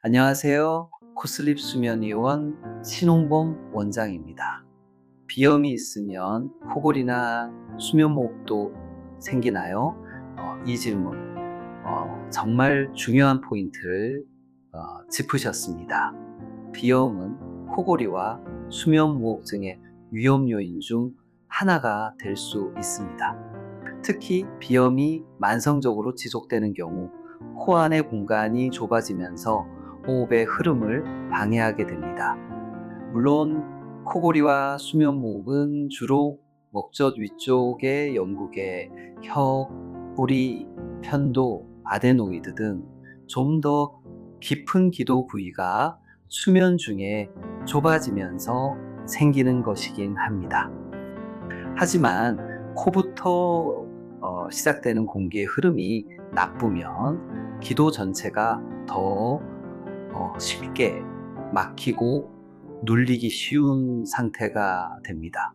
안녕하세요. 코슬립 수면의원 신홍범 원장입니다. 비염이 있으면 코골이나 수면무호흡도 생기나요? 이 질문 정말 중요한 포인트를 짚으셨습니다. 비염은 코골이와 수면무호흡증의 위험 요인 중 하나가 될 수 있습니다. 특히 비염이 만성적으로 지속되는 경우 코 안의 공간이 좁아지면서 호흡의 흐름을 방해하게 됩니다. 물론 코골이와 수면무호흡은 주로 목젖 위쪽의 영국의 혀, 뿌리, 편도, 아데노이드 등 좀 더 깊은 기도 부위가 수면 중에 좁아지면서 생기는 것이긴 합니다. 하지만 코부터 시작되는 공기의 흐름이 나쁘면 기도 전체가 더 쉽게 막히고 눌리기 쉬운 상태가 됩니다.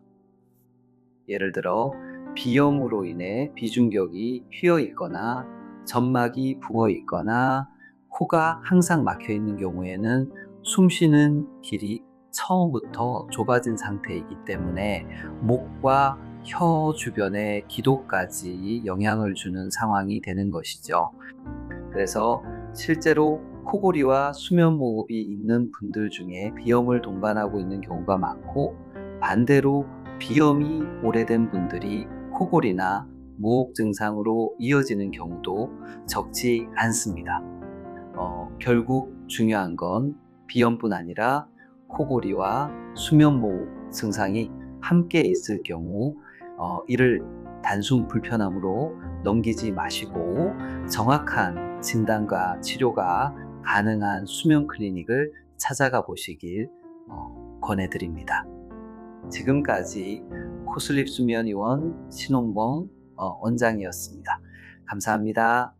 예를 들어 비염으로 인해 비중격이 휘어 있거나 점막이 부어 있거나 코가 항상 막혀 있는 경우에는 숨 쉬는 길이 처음부터 좁아진 상태이기 때문에 목과 혀 주변의 기도까지 영향을 주는 상황이 되는 것이죠. 그래서 실제로 코골이와 수면무호흡이 있는 분들 중에 비염을 동반하고 있는 경우가 많고, 반대로 비염이 오래된 분들이 코골이나 무호흡 증상으로 이어지는 경우도 적지 않습니다. 결국 중요한 건 비염뿐 아니라 코골이와 수면무호흡 증상이 함께 있을 경우 이를 단순 불편함으로 넘기지 마시고 정확한 진단과 치료가 가능한 수면 클리닉을 찾아가 보시길 권해드립니다. 지금까지 코슬립 수면의원 신홍범 원장이었습니다. 감사합니다.